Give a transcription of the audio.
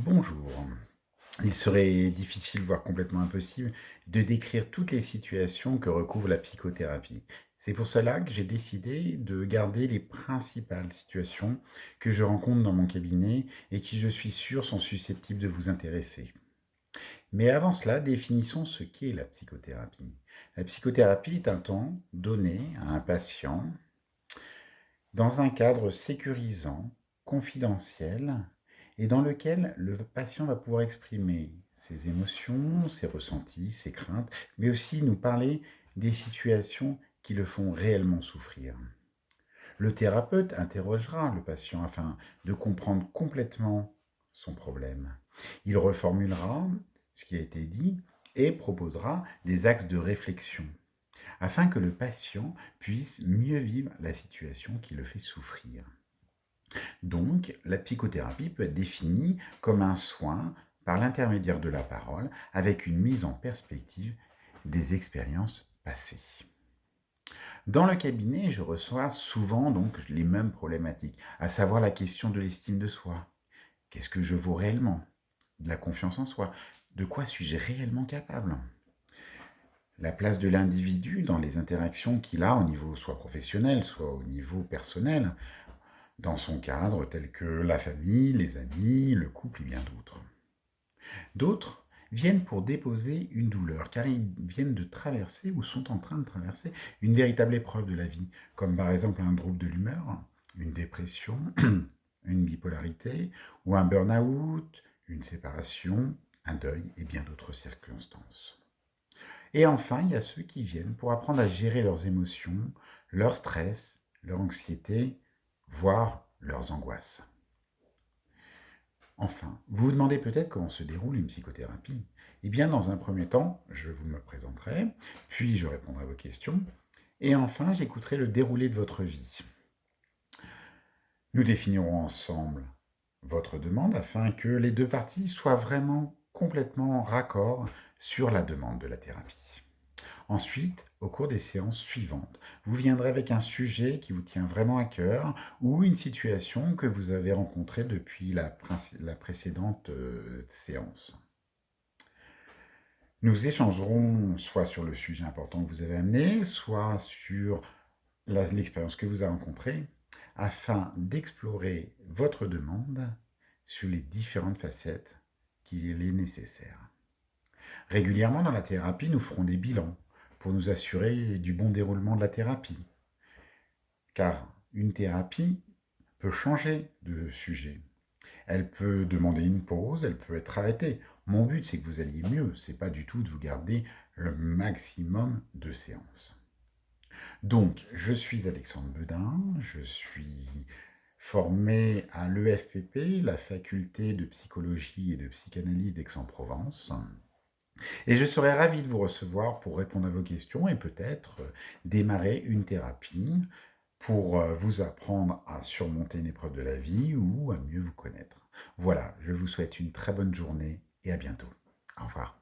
Bonjour. Il serait difficile, voire complètement impossible, de décrire toutes les situations que recouvre la psychothérapie. C'est pour cela que j'ai décidé de garder les principales situations que je rencontre dans mon cabinet et qui, je suis sûr, sont susceptibles de vous intéresser. Mais avant cela, définissons ce qu'est la psychothérapie. La psychothérapie est un temps donné à un patient dans un cadre sécurisant, confidentiel, et dans lequel le patient va pouvoir exprimer ses émotions, ses ressentis, ses craintes, mais aussi nous parler des situations qui le font réellement souffrir. Le thérapeute interrogera le patient afin de comprendre complètement son problème. Il reformulera ce qui a été dit et proposera des axes de réflexion afin que le patient puisse mieux vivre la situation qui le fait souffrir. Donc, la psychothérapie peut être définie comme un soin par l'intermédiaire de la parole avec une mise en perspective des expériences passées. Dans le cabinet, je reçois souvent donc les mêmes problématiques, à savoir la question de l'estime de soi. Qu'est-ce que je vaux réellement? De la confiance en soi. De quoi suis-je réellement capable? La place de l'individu dans les interactions qu'il a au niveau soit professionnel, soit au niveau personnel, dans son cadre tel que la famille, les amis, le couple et bien d'autres. D'autres viennent pour déposer une douleur, car ils viennent de traverser ou sont en train de traverser une véritable épreuve de la vie, comme par exemple un trouble de l'humeur, une dépression, une bipolarité, ou un burn-out, une séparation, un deuil et bien d'autres circonstances. Et enfin, il y a ceux qui viennent pour apprendre à gérer leurs émotions, leur stress, leur anxiété, voire leurs angoisses. Enfin, vous vous demandez peut-être comment se déroule une psychothérapie. Eh bien, dans un premier temps, je vous me présenterai, puis je répondrai à vos questions, et enfin, j'écouterai le déroulé de votre vie. Nous définirons ensemble votre demande afin que les deux parties soient vraiment complètement raccord sur la demande de la thérapie. Ensuite, au cours des séances suivantes, vous viendrez avec un sujet qui vous tient vraiment à cœur ou une situation que vous avez rencontrée depuis la précédente séance. Nous échangerons soit sur le sujet important que vous avez amené, soit sur l'expérience que vous avez rencontrée, afin d'explorer votre demande sur les différentes facettes qu'il est nécessaire. Régulièrement dans la thérapie, nous ferons des bilans pour nous assurer du bon déroulement de la thérapie. Car une thérapie peut changer de sujet. Elle peut demander une pause, elle peut être arrêtée. Mon but, c'est que vous alliez mieux. C'est pas du tout de vous garder le maximum de séances. Donc, je suis Alexandre Bedin, je suis formé à l'EFPP, la faculté de psychologie et de psychanalyse d'Aix-en-Provence. Et je serais ravi de vous recevoir pour répondre à vos questions et peut-être démarrer une thérapie pour vous apprendre à surmonter une épreuve de la vie ou à mieux vous connaître. Voilà, je vous souhaite une très bonne journée et à bientôt. Au revoir.